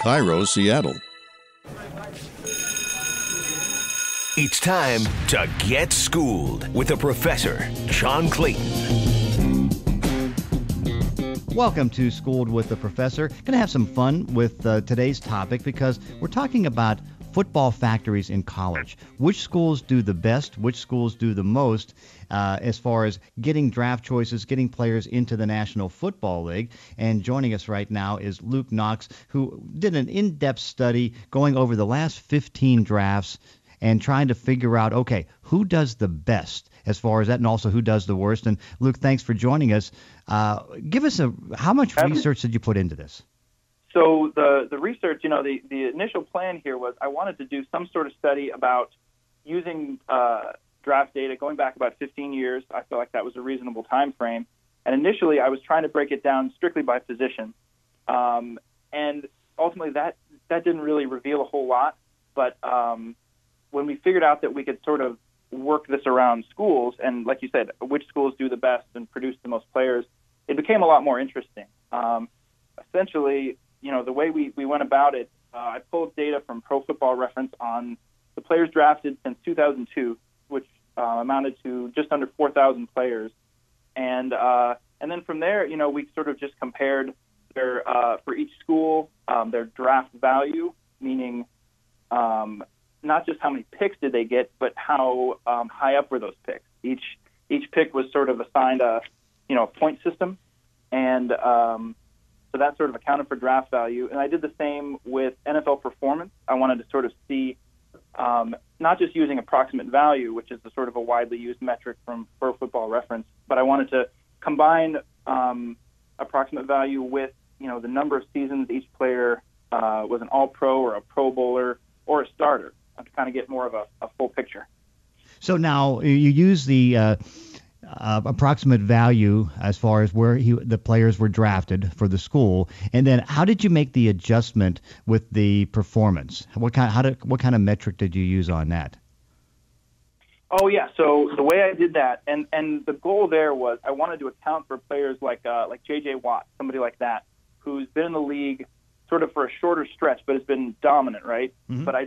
Cairo, Seattle. It's time to get schooled with the professor, John Clayton. Welcome to Schooled with the Professor. Going to have some fun with today's topic because we're talking about football factories in college. Which schools do the best? Which schools do the most as far as getting draft choices, getting players into the National Football League? And joining us right now is Luke Knox, who did an in-depth study going over the last 15 drafts and trying to figure out, okay, who does the best as far as that, and also who does the worst. And Luke, thanks for joining us. Give us how much research did you put into this? So the research, the initial plan here was I wanted to do some sort of study about using draft data going back about 15 years. I felt like that was a reasonable time frame. And initially, I was trying to break it down strictly by position. And ultimately, that didn't really reveal a whole lot. But when we figured out that we could sort of work this around schools, and like you said, which schools do the best and produce the most players, it became a lot more interesting. Essentially, the way we went about it, I pulled data from Pro Football Reference on the players drafted since 2002, which amounted to just under 4,000 players. And then from there, we sort of just compared their for each school, their draft value, meaning not just how many picks did they get, but how high up were those picks. Each pick was sort of assigned a point system, and so that sort of accounted for draft value. And I did the same with NFL performance. I wanted to sort of see not just using approximate value, which is a widely used metric from Pro Football Reference, but I wanted to combine approximate value with the number of seasons each player was an All-Pro or a Pro Bowler or a starter, to kind of get more of a full picture. So now you use the approximate value as far as where the players were drafted for the school, and then how did you make the adjustment with the performance? What kind of metric did you use on that? Oh yeah, so the way I did that, and the goal there was I wanted to account for players like J.J. Watt, somebody like that, who's been in the league sort of for a shorter stretch, but has been dominant, right? Mm-hmm. But I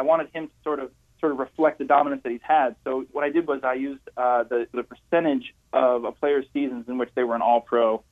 wanted him to sort of reflect the dominance that he's had. So what I did was I used the percentage of a player's seasons in which they were an All-Pro,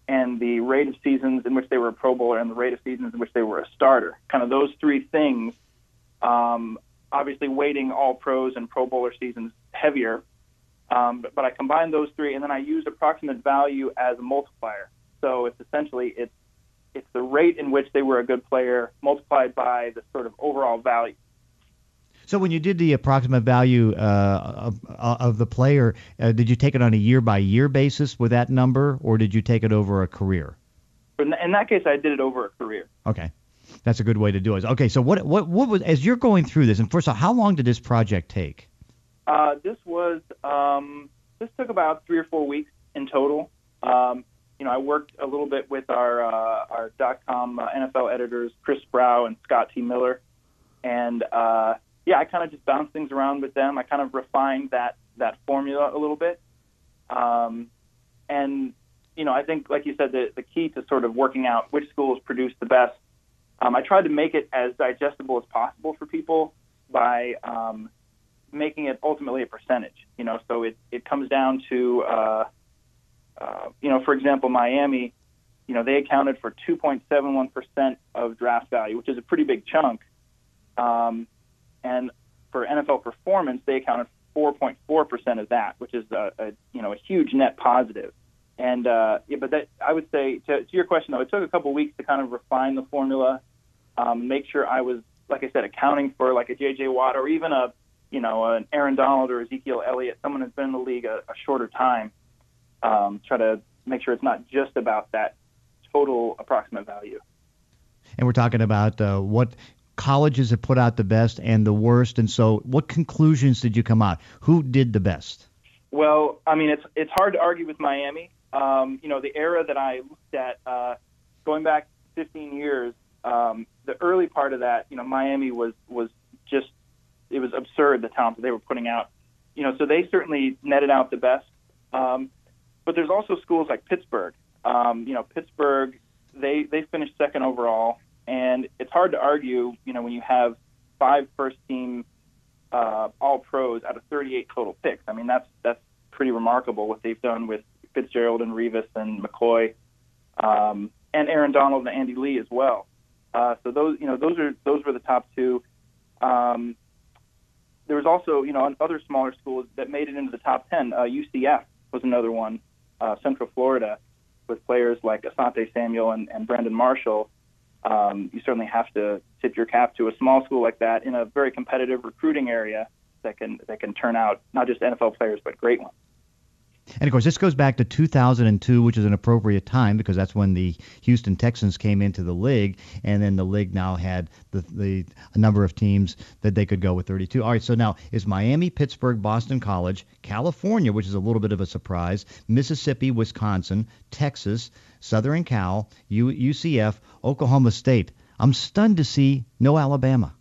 and the rate of seasons in which they were a Pro Bowler, and the rate of seasons in which they were a starter. Kind of those three things, obviously weighting All-Pros and Pro Bowler seasons heavier, but I combined those three, and then I used approximate value as a multiplier. So it's essentially it's the rate in which they were a good player multiplied by the sort of overall value. So when you did the approximate value of the player, did you take it on a year-by-year basis with that number, or did you take it over a career? In that case, I did it over a career. Okay. That's a good way to do it. Okay, so what was, as you're going through this, and first of all, how long did this project take? This took about 3 or 4 weeks in total. I worked a little bit with our .com NFL editors, Chris Sproul and Scott T. Miller, and I kind of just bounced things around with them. I kind of refined that formula a little bit, and I think, like you said, the key to sort of working out which schools produce the best. I tried to make it as digestible as possible for people by making it ultimately a percentage. So it comes down to for example, Miami, they accounted for 2.71% of draft value, which is a pretty big chunk. And for NFL performance, they accounted for 4.4% of that, which is a huge net positive. And but that, I would say, to your question though, it took a couple weeks to kind of refine the formula, make sure I was, like I said, accounting for like a J.J. Watt or even an Aaron Donald or Ezekiel Elliott, someone who's been in the league a shorter time. Try to make sure it's not just about that total approximate value. And we're talking about what colleges have put out the best and the worst. And so what conclusions did you come out? Who did the best? Well, I mean, it's hard to argue with Miami. The era that I looked at, going back 15 years, the early part of that, Miami was just, it was absurd, the talent that they were putting out. So they certainly netted out the best. But there's also schools like Pittsburgh. Pittsburgh, they finished second overall. And it's hard to argue, when you have 5 first-team All-Pros out of 38 total picks. I mean, that's pretty remarkable what they've done with Fitzgerald and Revis and McCoy, and Aaron Donald and Andy Lee as well. So those were the top 2. There was also, other smaller schools that made it into the top 10. UCF was another one, Central Florida, with players like Asante Samuel and Brandon Marshall. You certainly have to tip your cap to a small school like that in a very competitive recruiting area that can turn out not just NFL players but great ones. And of course, this goes back to 2002, which is an appropriate time because that's when the Houston Texans came into the league, and then the league now had a number of teams that they could go with 32. All right, so now is Miami, Pittsburgh, Boston College, California, which is a little bit of a surprise, Mississippi, Wisconsin, Texas, Southern Cal, UCF, Oklahoma State. I'm stunned to see no Alabama.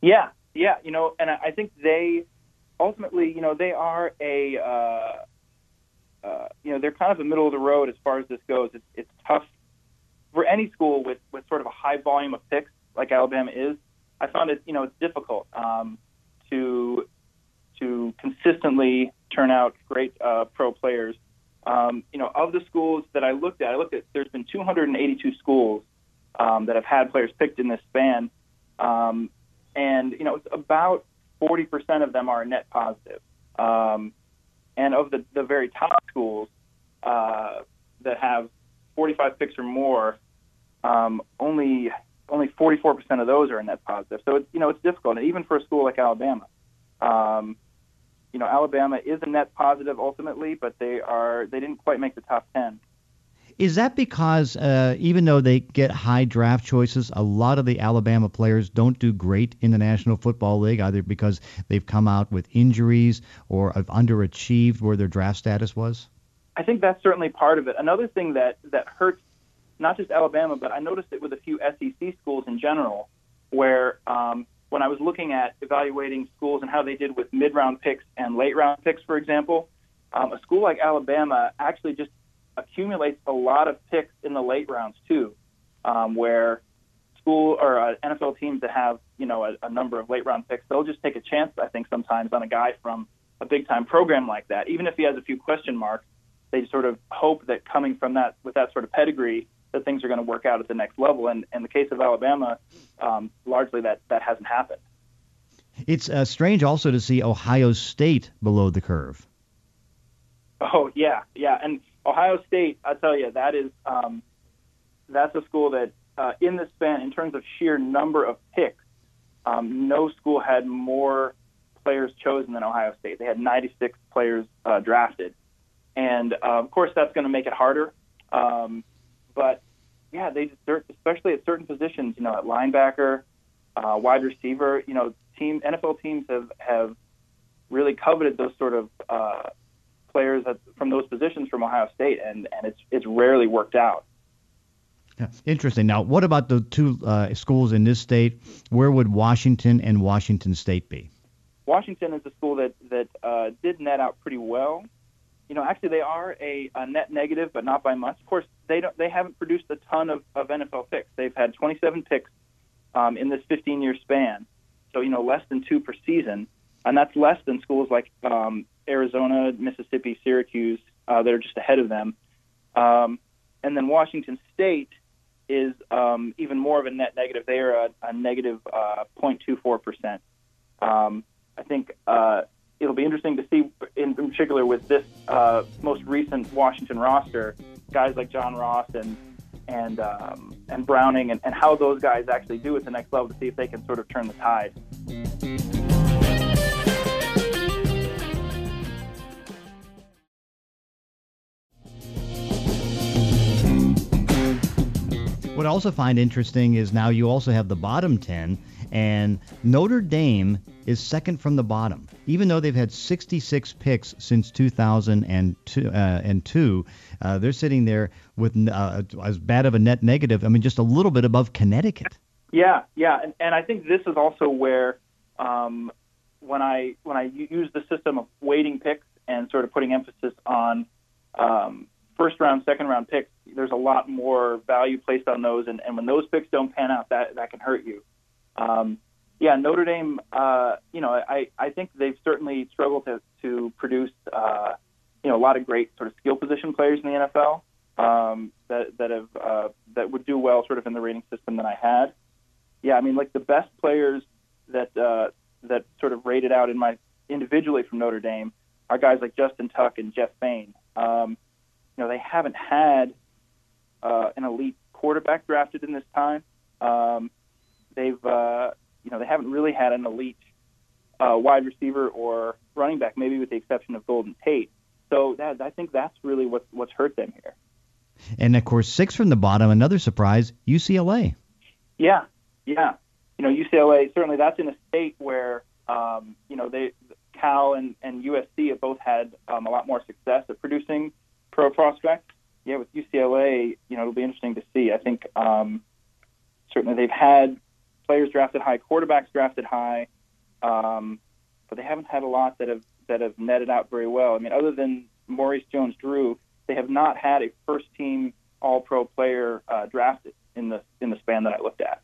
Yeah, and I think they ultimately, they are they're kind of the middle of the road as far as this goes. It's tough for any school with sort of a high volume of picks like Alabama is. I found it, it's difficult to consistently turn out great pro players. Of the schools that I looked at, there's been 282 schools that have had players picked in this span, and it's about 40% of them are net positive. And of the very top schools that have 45 picks or more, only 44% of those are net positive. So it's difficult, and even for a school like Alabama. Alabama is a net positive ultimately, but they didn't quite make the top 10. Is that because even though they get high draft choices, a lot of the Alabama players don't do great in the National Football League, either because they've come out with injuries or have underachieved where their draft status was? I think that's certainly part of it. Another thing that hurts not just Alabama, but I noticed it with a few SEC schools in general, where when I was looking at evaluating schools and how they did with mid-round picks and late-round picks, for example, a school like Alabama actually just accumulates a lot of picks in the late rounds too, where school or NFL teams that have a number of late round picks, they'll just take a chance, I think, sometimes on a guy from a big time program like that. Even if he has a few question marks, they sort of hope that coming from that with that sort of pedigree, that things are going to work out at the next level. And in the case of Alabama, largely that hasn't happened. It's strange also to see Ohio State below the curve. Oh yeah, and Ohio State, I tell you, that's a school that in the span, in terms of sheer number of picks, no school had more players chosen than Ohio State. They had 96 players drafted, and of course that's going to make it harder. But yeah, especially at certain positions, at linebacker, wide receiver, NFL teams have really coveted those sort of players from those positions from Ohio State, and it's rarely worked out. Yeah. Interesting. Now, what about the two schools in this state? Where would Washington and Washington State be? Washington is a school that did net out pretty well. Actually, they are a net negative, but not by much. Of course, they haven't produced a ton of NFL picks. They've had 27 picks in this 15-year span, so less than 2 per season, and that's less than schools like Arizona, Mississippi, Syracuse that are just ahead of them. And then Washington State is even more of a net negative. They are a negative 0.24%. I think it'll be interesting to see, in particular with this most recent Washington roster, guys like John Ross and Browning, and how those guys actually do at the next level to see if they can sort of turn the tide. What I also find interesting is now you also have the bottom 10, and Notre Dame is second from the bottom. Even though they've had 66 picks since 2002, they're sitting there with as bad of a net negative. I mean, just a little bit above Connecticut. Yeah, and I think this is also where when I use the system of weighting picks and sort of putting emphasis on first round, second round picks, there's a lot more value placed on those, and when those picks don't pan out, that can hurt you. Notre Dame, I think they've certainly struggled to produce, a lot of great sort of skill position players in the NFL that would do well sort of in the rating system that I had. Yeah, I mean, like the best players that sort of rated out individually from Notre Dame are guys like Justin Tuck and Jeff Fain. They haven't had an elite quarterback drafted in this time. They haven't really had an elite wide receiver or running back, maybe with the exception of Golden Tate. So I think that's really what's hurt them here. And of course, 6 from the bottom, another surprise, UCLA. Yeah. UCLA, certainly that's in a state where, Cal and USC have both had a lot more success at producing pro prospects. Yeah, with UCLA, it'll be interesting to see. I think certainly they've had players drafted high, quarterbacks drafted high, but they haven't had a lot that have netted out very well. I mean, other than Maurice Jones-Drew, they have not had a first-team All-Pro player drafted in the span that I looked at.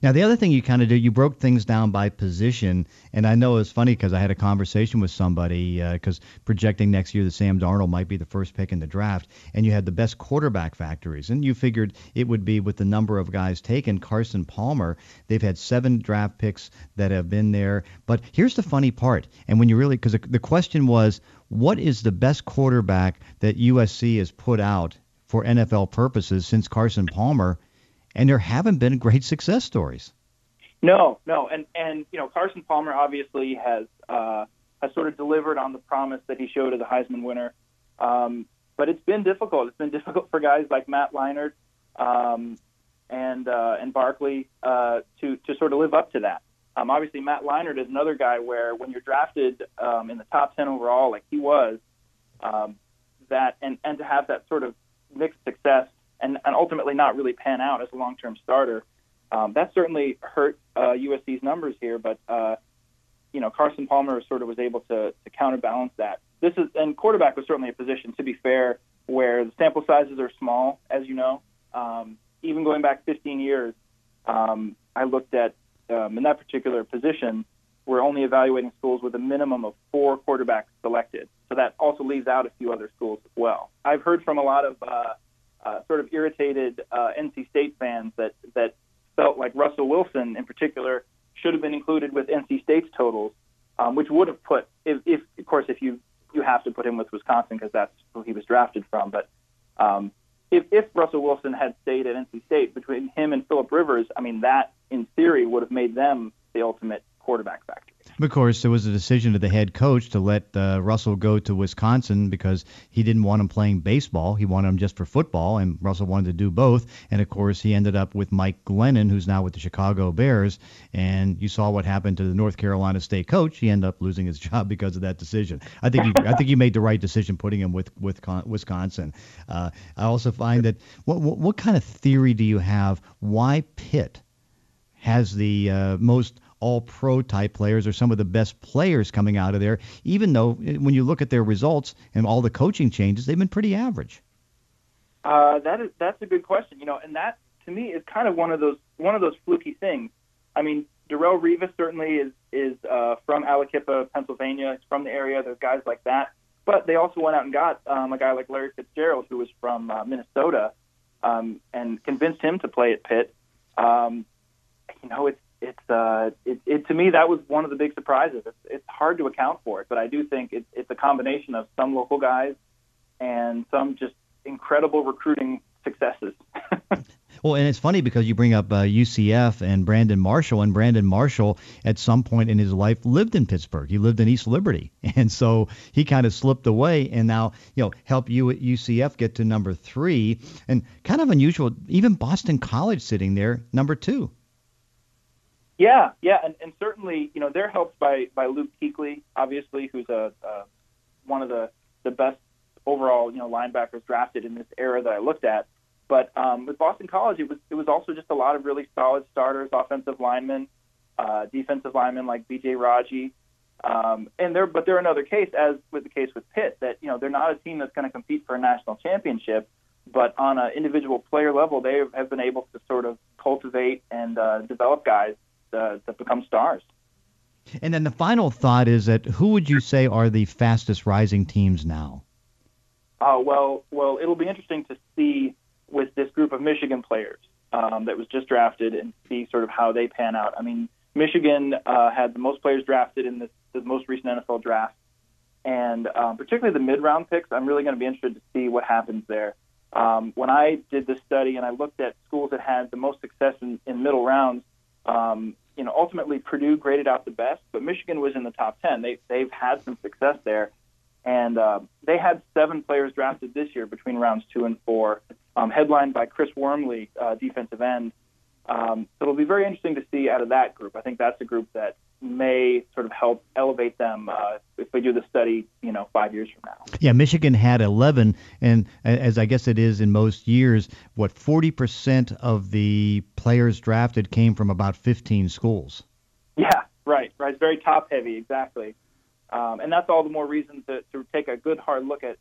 Now, the other thing you kind of do, you broke things down by position, and I know it's funny because I had a conversation with somebody because projecting next year that Sam Darnold might be the first pick in the draft, and you had the best quarterback factories, and you figured it would be with the number of guys taken. Carson Palmer, they've had 7 draft picks that have been there, but here's the funny part, and when you really, because the question was, what is the best quarterback that USC has put out for NFL purposes since Carson Palmer? And there haven't been great success stories. No, and Carson Palmer obviously has sort of delivered on the promise that he showed as a Heisman winner, but it's been difficult. It's been difficult for guys like Matt Leinart and Barkley to sort of live up to that. Obviously, Matt Leinart is another guy where when you're drafted in the top 10 overall, like he was, that and to have that sort of mixed success. And ultimately not really pan out as a long-term starter. That certainly hurt USC's numbers here, but Carson Palmer sort of was able to counterbalance that. And quarterback was certainly a position, to be fair, where the sample sizes are small, as you know. Even going back 15 years, I looked at in that particular position, we're only evaluating schools with a minimum of 4 quarterbacks selected. So that also leaves out a few other schools as well. I've heard from a lot of sort of irritated NC State fans that felt like Russell Wilson, in particular, should have been included with NC State's totals, which would have put, if of course, if you have to put him with Wisconsin because that's who he was drafted from. But if Russell Wilson had stayed at NC State, between him and Phillip Rivers, I mean, that in theory would have made them the ultimate quarterback factory. Of course, there was a decision of the head coach to let Russell go to Wisconsin because he didn't want him playing baseball. He wanted him just for football, and Russell wanted to do both. And, of course, he ended up with Mike Glennon, who's now with the Chicago Bears. And you saw what happened to the North Carolina State coach. He ended up losing his job because of that decision. I think you made the right decision putting him with Wisconsin. I also find that what kind of theory do you have why Pitt has the most all-pro type players or some of the best players coming out of there, even though when you look at their results and all the coaching changes, they've been pretty average? That's a good question, and that to me is kind of one of those fluky things. I mean, Darrelle Revis certainly is from Aliquippa, Pennsylvania. It's from the area. There's guys like that, but they also went out and got a guy like Larry Fitzgerald, who was from Minnesota, and convinced him to play at Pitt. It's to me that was one of the big surprises. It's hard to account for it, but I do think it's a combination of some local guys and some just incredible recruiting successes. Well, and it's funny because you bring up UCF and Brandon Marshall, and Brandon Marshall at some point in his life lived in Pittsburgh. He lived in East Liberty, and so he kind of slipped away and now helped you at UCF get to number 3, and kind of unusual. Even Boston College sitting there number 2. Yeah, and certainly, they're helped by Luke Kuechly, obviously, who's one of the best overall, linebackers drafted in this era that I looked at. But with Boston College, it was also just a lot of really solid starters, offensive linemen, defensive linemen like B.J. Raji, But they're another case, as with the case with Pitt, that they're not a team that's going to compete for a national championship, but on an individual player level, they have been able to sort of cultivate and develop guys that become stars. And then the final thought is that who would you say are the fastest rising teams now? Well, it'll be interesting to see with this group of Michigan players that was just drafted and see sort of how they pan out. I mean, Michigan had the most players drafted in the most recent NFL draft, and particularly the mid-round picks. I'm really going to be interested to see what happens there. When I did this study and I looked at schools that had the most success in middle rounds, ultimately Purdue graded out the best, but Michigan was in the top 10. They've had some success there, and they had 7 players drafted this year between rounds 2 and 4, headlined by Chris Wormley, defensive end. So it'll be very interesting to see out of that group. I think that's a group that may sort of help elevate them if we do the study, 5 years from now. Yeah, Michigan had 11, and as I guess it is in most years, 40% of the players drafted came from about 15 schools. Yeah, right. It's very top-heavy, exactly. And that's all the more reason to take a good hard look at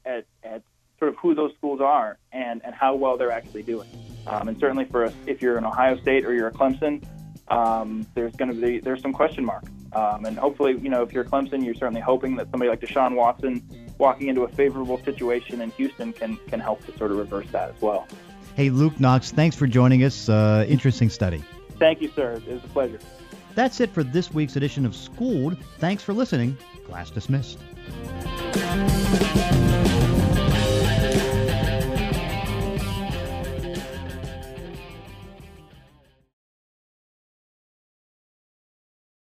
sort of who those schools are and how well they're actually doing. And certainly for us, if you're an Ohio State or you're a Clemson, there's some question marks. And hopefully, if you're Clemson, you're certainly hoping that somebody like Deshaun Watson walking into a favorable situation in Houston can help to sort of reverse that as well. Hey, Luke Knox, thanks for joining us. Interesting study. Thank you, sir. It was a pleasure. That's it for this week's edition of Schooled. Thanks for listening. Class dismissed.